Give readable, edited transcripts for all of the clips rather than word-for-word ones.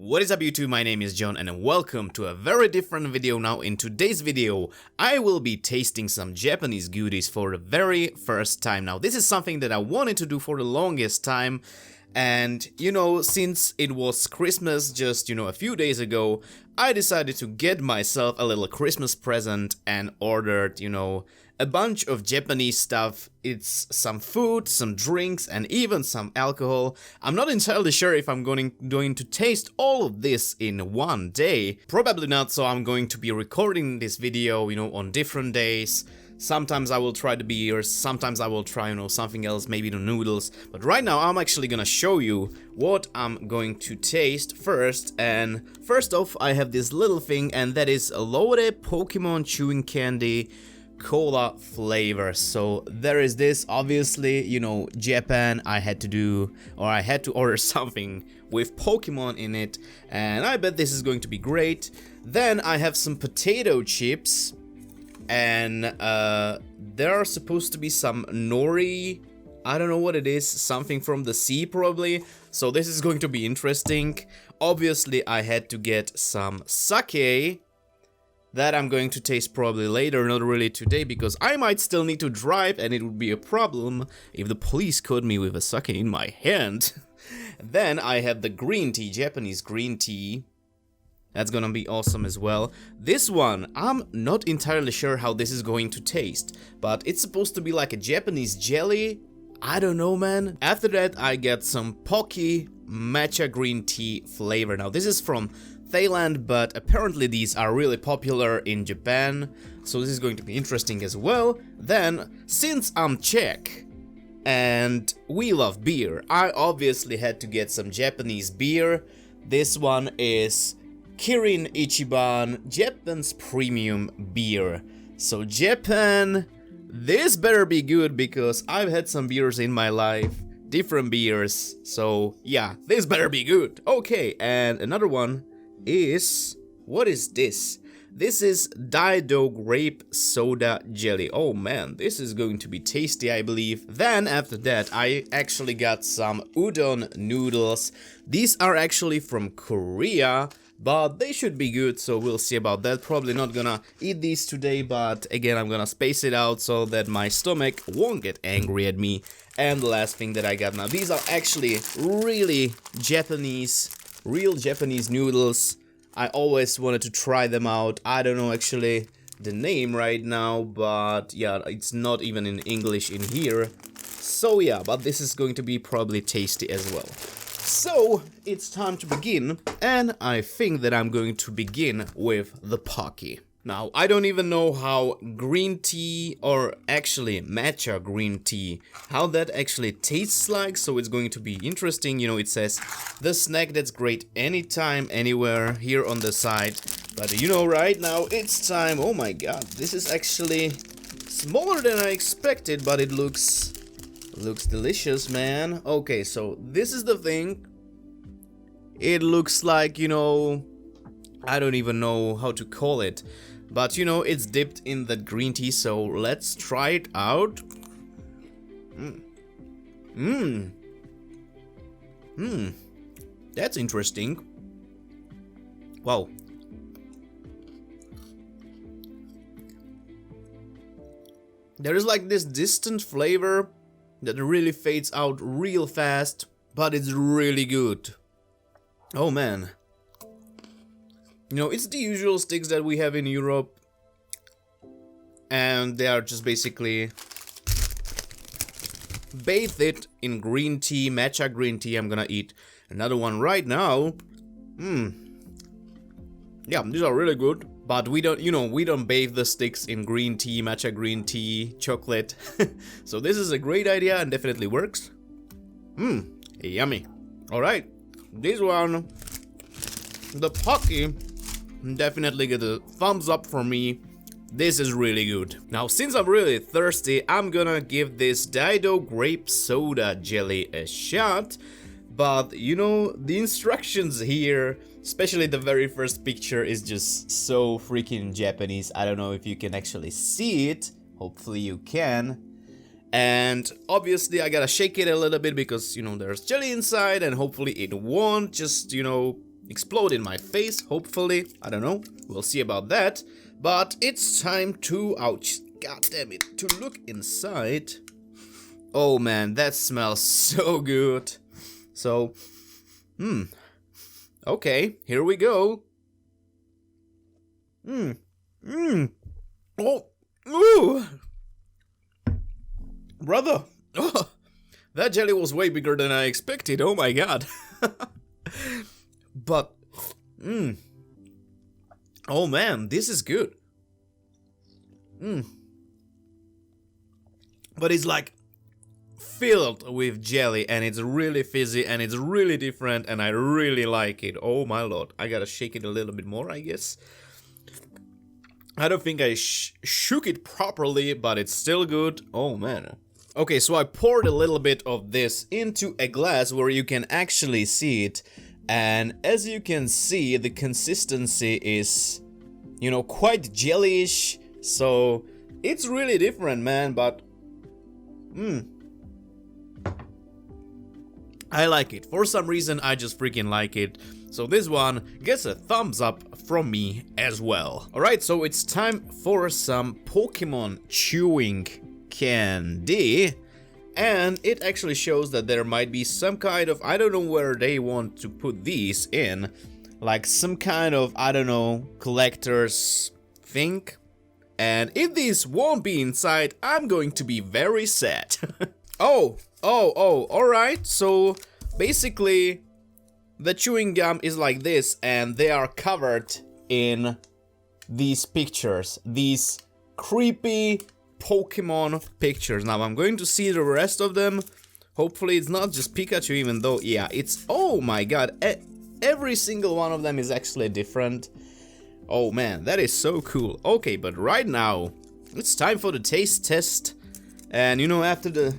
What is up YouTube, my name is John and welcome to a very different video. Now in today's video, I will be tasting some Japanese goodies for the very first time. Now this is something that I wanted to do for the longest time, and since it was Christmas just a few days ago, I decided to get myself a little Christmas present and ordered a bunch of Japanese stuff. It's some food, some drinks, and even some alcohol. I'm not entirely sure if I'm going to taste all of this in one day. Probably not, so I'm going to be recording this video, on different days. Sometimes I will try the beers, sometimes I will try, something else, maybe the noodles. But right now I'm actually gonna show you what I'm going to taste first. And first off, I have this little thing, and that is a Lore Pokemon chewing candy cola flavor. So there is this, obviously, Japan. I had to order something with Pokemon in it, and I bet this is going to be great. Then I have some potato chips, and there are supposed to be some nori. I don't know what it is, something from the sea probably. So this is going to be interesting. Obviously I had to get some sake. That I'm going to taste probably later, not really today, because I might still need to drive and it would be a problem if the police caught me with a sake in my hand. Then I have the green tea, Japanese green tea. That's gonna be awesome as well. This one, I'm not entirely sure how this is going to taste, but it's supposed to be like a Japanese jelly. I don't know, man. After that, I get some Pocky matcha green tea flavor. Now, this is from Thailand, but apparently these are really popular in Japan, so this is going to be interesting as well. Then, since I'm Czech and we love beer, I obviously had to get some Japanese beer. This one is Kirin Ichiban, Japan's premium beer. So Japan, this better be good, because I've had some beers in my life, different beers, so yeah, this better be good. Okay, and another one is, what is this? This is Daido grape soda jelly. Oh man, this is going to be tasty, I believe. Then after that, I actually got some udon noodles. These are actually from Korea, but they should be good, so we'll see about that. Probably not gonna eat these today, but again, I'm gonna space it out so that my stomach won't get angry at me. And the last thing that I got now, these are actually really Japanese, real Japanese noodles. I always wanted to try them out. I don't know actually the name right now, but yeah, it's not even in English in here. So yeah, but this is going to be probably tasty as well. So it's time to begin, and I think that I'm going to begin with the Pocky. Now, I don't even know how green tea, or actually matcha green tea, how that actually tastes like, so it's going to be interesting. It says the snack that's great anytime, anywhere here on the side. But right now it's time. Oh my god, this is actually smaller than I expected, but it looks delicious, man. Okay, so this is the thing. It looks like, I don't even know how to call it. But it's dipped in the green tea, so let's try it out. That's interesting. Wow. There is like this distant flavor that really fades out real fast, but it's really good. Oh man. It's the usual sticks that we have in Europe, and they are just basically bathed in green tea, matcha green tea. I'm gonna eat another one right now. Yeah, these are really good, but we don't bathe the sticks in green tea, matcha green tea, chocolate. So this is a great idea and definitely works. Yummy. Alright, this one, the Pocky, definitely get a thumbs up from me. This is really good. Now, since I'm really thirsty, I'm gonna give this Daido grape soda jelly a shot. But the instructions here, especially the very first picture, is just so freaking Japanese. I don't know if you can actually see it. Hopefully you can. And obviously I gotta shake it a little bit because, there's jelly inside, and hopefully it won't just, explode in my face, hopefully. I don't know, we'll see about that. But it's time to, ouch, god damn it, to look inside. Oh man, that smells so good. So, okay, here we go. Oh, ooh. Brother, oh, that jelly was way bigger than I expected, oh my god. But, oh man, this is good. But it's like filled with jelly, and it's really fizzy, and it's really different, and I really like it. Oh my lord, I gotta shake it a little bit more, I guess. I don't think I shook it properly, but it's still good. Oh man. Okay, so I poured a little bit of this into a glass where you can actually see it. And as you can see, the consistency is, you know, quite jellyish. So it's really different, man, but I like it. For some reason, I just freaking like it. So this one gets a thumbs up from me as well. Alright, so it's time for some Pokemon chewing candy. And it actually shows that there might be some kind of, I don't know where they want to put these in. Like some kind of, I don't know, collector's thing. And if these won't be inside, I'm going to be very sad. Oh, alright, so basically the chewing gum is like this, and they are covered in these pictures, these creepy Pokemon pictures. Now I'm going to see the rest of them. Hopefully it's not just Pikachu, even though, yeah, it's, oh my god, every single one of them is actually different. Oh man, that is so cool. Okay, but right now, it's time for the taste test. And you know, after the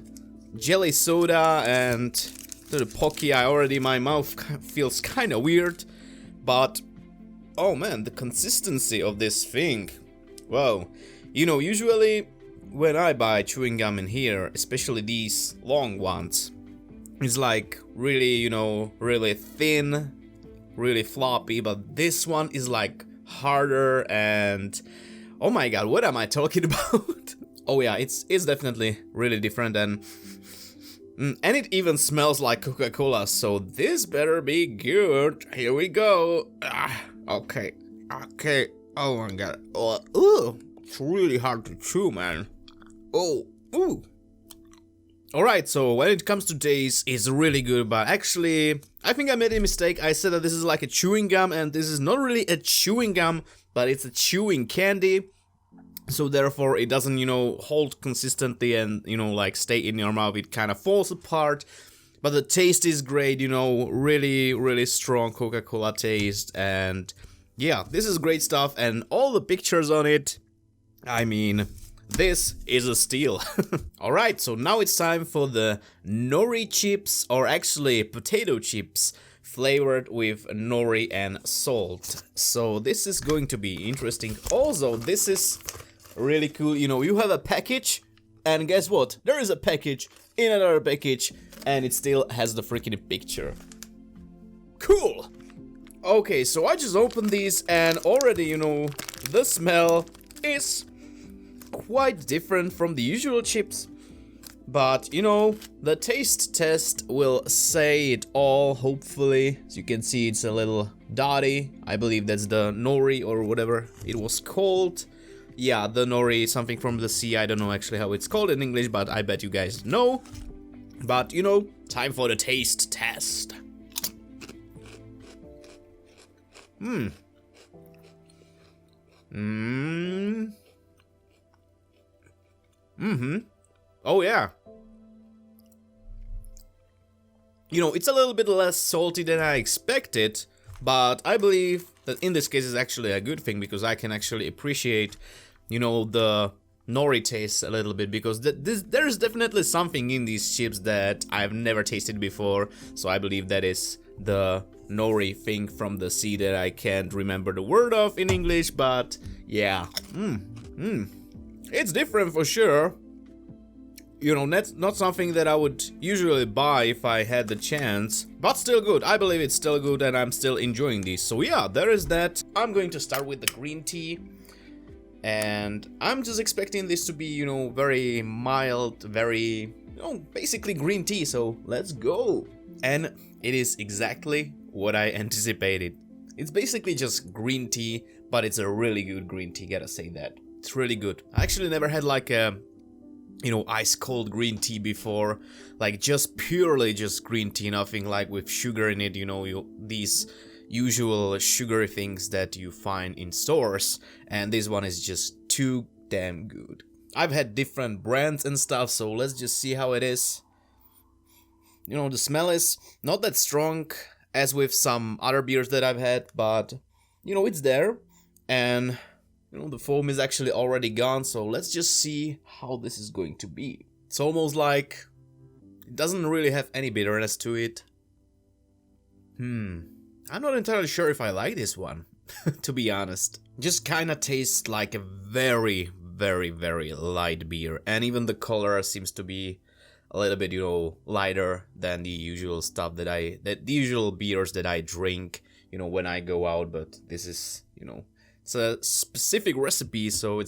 jelly soda and the Pocky, my mouth feels kinda weird. But, oh man, the consistency of this thing. Wow. You know, usually when I buy chewing gum in here, especially these long ones, it's like really, you know, really thin, really floppy, but this one is like harder and oh my god, what am I talking about? Oh yeah, it's definitely really different, and it even smells like Coca-Cola, so this better be good. Here we go. Okay, oh my god. Oh, it's really hard to chew, man. Oh, ooh. Alright, so when it comes to taste, it's really good, but actually, I think I made a mistake. I said that this is like a chewing gum, and this is not really a chewing gum, but it's a chewing candy. So therefore, it doesn't, you know, hold consistently and, you know, like stay in your mouth. It kind of falls apart. But the taste is great, you know, really, really strong Coca-Cola taste. And yeah, this is great stuff. And all the pictures on it, I mean, this is a steal. Alright, so now it's time for the nori chips, or actually potato chips, flavored with nori and salt. So this is going to be interesting. Also, this is really cool. You know, you have a package, and guess what? There is a package in another package, and it still has the freaking picture. Cool! Okay, so I just opened these, and already, you know, the smell is quite different from the usual chips. But, you know, the taste test will say it all, hopefully. As you can see, it's a little dotty. I believe that's the nori, or whatever it was called. Yeah, the nori, something from the sea. I don't know actually how it's called in English, but I bet you guys know. But, you know, time for the taste test. Oh yeah. You know, it's a little bit less salty than I expected, but I believe that in this case is actually a good thing, because I can actually appreciate, you know, the nori taste a little bit, because there's definitely something in these chips that I've never tasted before. So I believe that is the nori thing from the sea that I can't remember the word of in English, but yeah. It's different for sure. You know, that's not something that I would usually buy if I had the chance, but still good. I believe it's still good and I'm still enjoying these. So yeah, there is that. I'm going to start with the green tea. And I'm just expecting this to be, you know, very mild, very, you know, basically green tea. So let's go. And it is exactly what I anticipated. It's basically just green tea, but it's a really good green tea, gotta say that. It's really good. I actually never had like a, you know, ice cold green tea before, like just purely just green tea, nothing like with sugar in it, you know, these usual sugary things that you find in stores, and this one is just too damn good. I've had different brands and stuff, so let's just see how it is. You know, the smell is not that strong as with some other beers that I've had, but you know, it's there, and you know, the foam is actually already gone, so let's just see how this is going to be. It's almost like it doesn't really have any bitterness to it. I'm not entirely sure if I like this one, to be honest. Just kinda tastes like a very, very, very light beer, and even the color seems to be a little bit, you know, lighter than the usual stuff the usual beers that I drink, you know, when I go out, but this is, you know, it's a specific recipe, so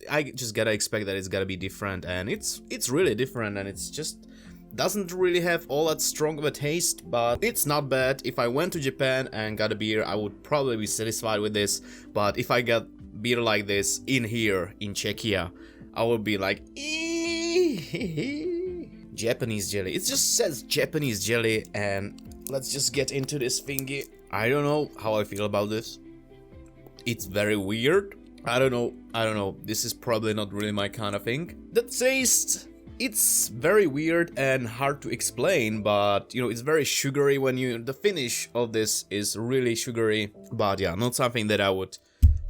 I just gotta expect that it's gotta be different, and it's really different, and it's just doesn't really have all that strong of a taste, but it's not bad. If I went to Japan and got a beer, I would probably be satisfied with this, but if I got beer like this in here, in Czechia, I would be like, Japanese jelly. It just says Japanese jelly, and let's just get into this thingy. I don't know how I feel about this. It's very weird. I don't know. This is probably not really my kind of thing. The taste, it's very weird and hard to explain, but you know, it's very sugary the finish of this is really sugary, but yeah, not something that I would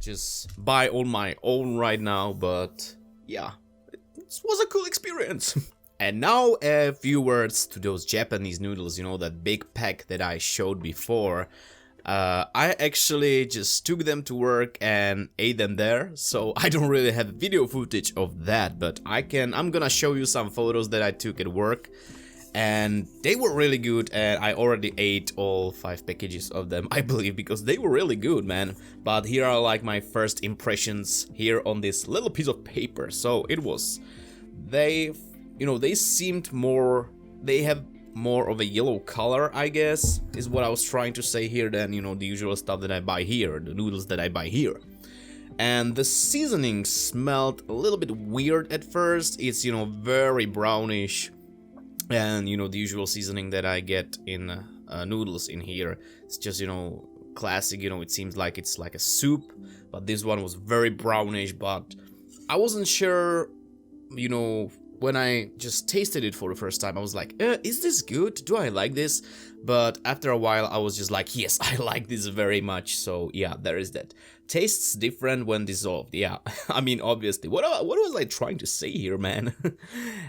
just buy on my own right now, but yeah, it was a cool experience. And now a few words to those Japanese noodles, you know, that big pack that I showed before. I actually just took them to work and ate them there, so I don't really have video footage of that, but I'm gonna show you some photos that I took at work, and they were really good, and I already ate all 5 packages of them, I believe, because they were really good, man. But here are like my first impressions here on this little piece of paper. So they seemed more, they have more of a yellow color, I guess, is what I was trying to say here, than, you know, the usual stuff that I buy here, the noodles that I buy here. And the seasoning smelled a little bit weird at first. It's, you know, very brownish, and, you know, the usual seasoning that I get in noodles in here, it's just, you know, classic, you know, it seems like it's like a soup, but this one was very brownish, but I wasn't sure, you know, when I just tasted it for the first time, I was like, is this good? Do I like this? But after a while, I was just like, yes, I like this very much. So yeah, there is that. Tastes different when dissolved. Yeah, I mean, obviously. What was I trying to say here, man?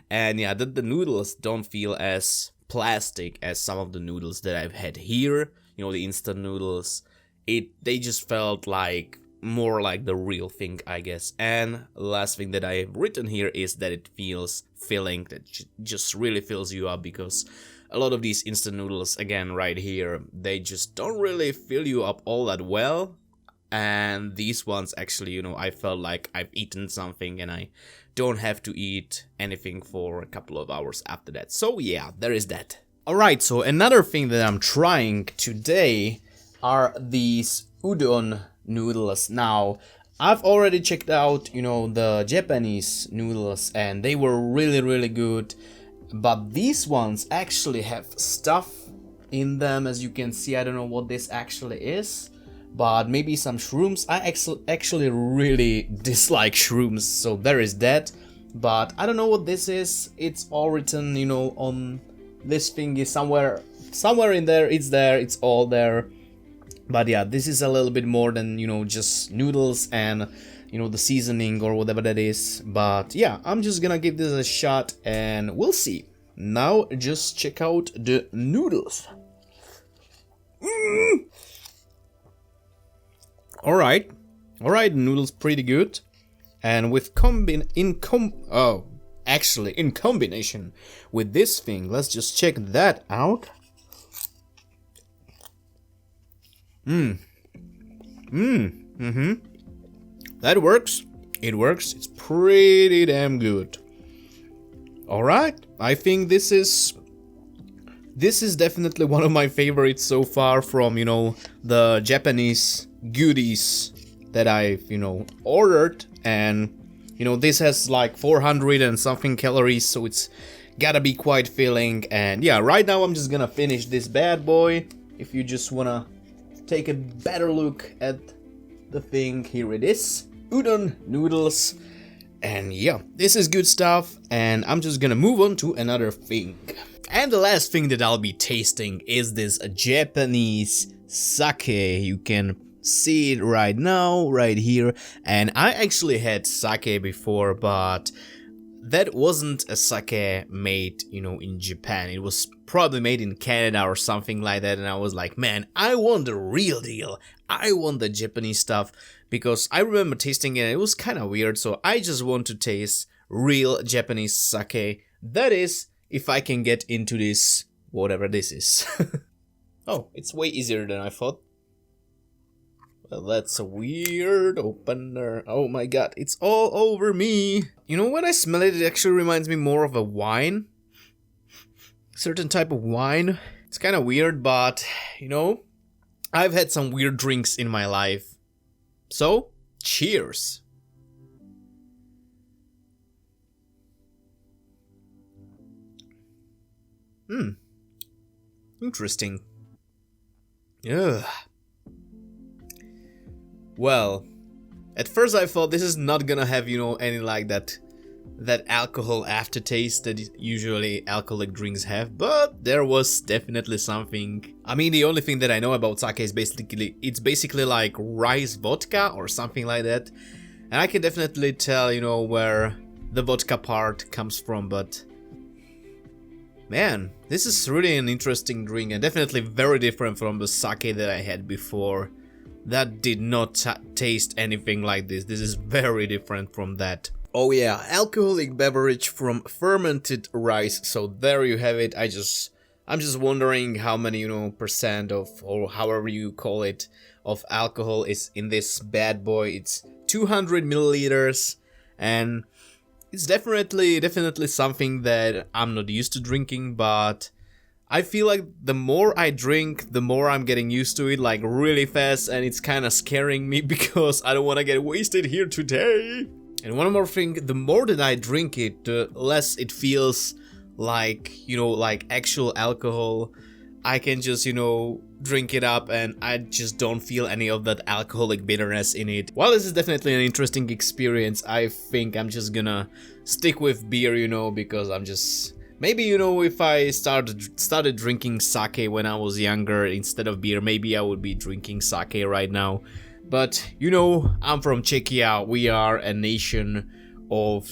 And yeah, the noodles don't feel as plastic as some of the noodles that I've had here. You know, the instant noodles. They just felt like more like the real thing, I guess. And last thing that I have written here is that it feels filling, that just really fills you up, because a lot of these instant noodles, again, right here, they just don't really fill you up all that well. And these ones actually, you know, I felt like I've eaten something and I don't have to eat anything for a couple of hours after that. So yeah, there is that. Alright, so another thing that I'm trying today are these udon noodles. Now, I've already checked out, you know, the Japanese noodles, and they were really good, but these ones actually have stuff in them, as you can see. I don't know what this actually is, but maybe some shrooms. I actually really dislike shrooms, so there is that, but I don't know what this is. It's all written, you know, on this thingy somewhere in there. It's all there. But yeah, this is a little bit more than, you know, just noodles and, you know, the seasoning or whatever that is. But yeah, I'm just gonna give this a shot and we'll see. Now just check out the noodles. Alright, noodles pretty good. And with oh, actually in combination with this thing. Let's just check that out. That works. It works. It's pretty damn good. Alright, I think this is definitely one of my favorites so far from, you know, the Japanese goodies that I've, you know, ordered. And, you know, this has like 400 and something calories, so it's gotta be quite filling. And yeah, right now I'm just gonna finish this bad boy. If you just wanna take a better look at the thing, here it is. Udon noodles. And yeah, this is good stuff, and I'm just gonna move on to another thing. And the last thing that I'll be tasting is this Japanese sake. You can see it right now, right here. And I actually had sake before, but that wasn't a sake made, you know, in Japan. It was probably made in Canada or something like that. And I was like, man, I want the real deal. I want the Japanese stuff, because I remember tasting it. It was kind of weird. So I just want to taste real Japanese sake. That is, if I can get into this, whatever this is. Oh, it's way easier than I thought. Well, that's a weird opener. Oh my god, it's all over me. You know, when I smell it, it actually reminds me more of a wine. Certain type of wine. It's kind of weird, but, you know, I've had some weird drinks in my life. So, cheers. Interesting. Ugh. Well, at first I thought this is not gonna have, you know, any like that alcohol aftertaste that usually alcoholic drinks have, but there was definitely something. I mean, the only thing that I know about sake is it's basically like rice vodka or something like that. And I can definitely tell, you know, where the vodka part comes from, but man, this is really an interesting drink and definitely very different from the sake that I had before. That did not taste anything like this. This is very different from that. Oh yeah, alcoholic beverage from fermented rice. So there you have it. I'm just wondering how many, you know, percent of, or however you call it, of alcohol is in this bad boy. It's 200 milliliters, and it's definitely something that I'm not used to drinking, but I feel like the more I drink, the more I'm getting used to it, like really fast, and it's kind of scaring me because I don't want to get wasted here today. And one more thing, the more that I drink it, the less it feels like, you know, like actual alcohol. I can just, you know, drink it up and I just don't feel any of that alcoholic bitterness in it. While this is definitely an interesting experience, I think I'm just gonna stick with beer, you know, because I'm just... Maybe, you know, if I started drinking sake when I was younger instead of beer, maybe I would be drinking sake right now. But, you know, I'm from Czechia. We are a nation of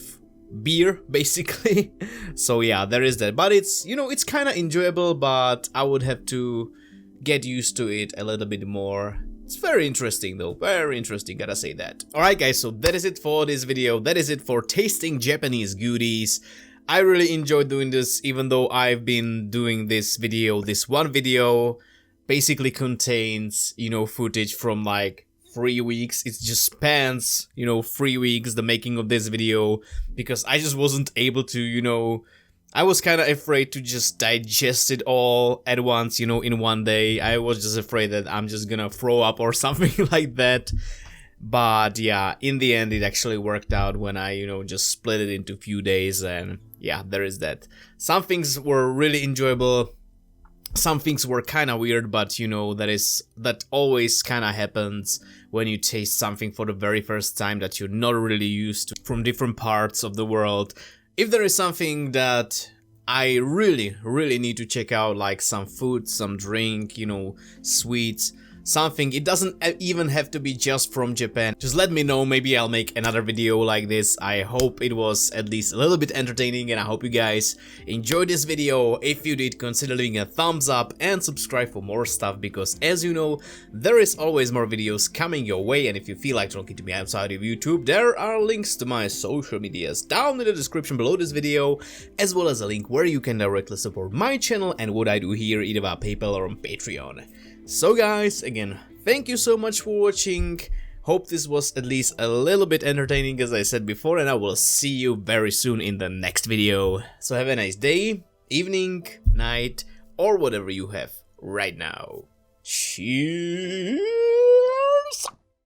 beer, basically. So yeah, there is that. But it's, you know, it's kind of enjoyable, but I would have to get used to it a little bit more. It's very interesting though, very interesting, gotta say that. Alright guys, so that is it for this video. That is it for tasting Japanese goodies. I really enjoyed doing this, even though I've been doing this video. This one video basically contains, you know, footage from like 3 weeks. It just spans, you know, 3 weeks, the making of this video, because I just wasn't able to, you know, I was kind of afraid to just digest it all at once, you know, in one day. I was just afraid that I'm just gonna throw up or something like that. But yeah, in the end, it actually worked out when I, you know, just split it into a few days, and yeah, there is that. Some things were really enjoyable. Some things were kind of weird, but you know, that always kind of happens when you taste something for the very first time that you're not really used to from different parts of the world. If there is something that I really need to check out, like some food, some drink, you know, sweets, something. It doesn't even have to be just from Japan. Just let me know, maybe I'll make another video like this. I hope it was at least a little bit entertaining, and I hope you guys enjoyed this video. If you did, consider leaving a thumbs up and subscribe for more stuff, because as you know, there is always more videos coming your way. And if you feel like talking to me outside of YouTube, there are links to my social medias down in the description below this video, as well as a link where you can directly support my channel and what I do here, either via PayPal or on Patreon. So guys, again, thank you so much for watching. Hope this was at least a little bit entertaining, as I said before, and I will see you very soon in the next video. So have a nice day, evening, night, or whatever you have right now. Cheers!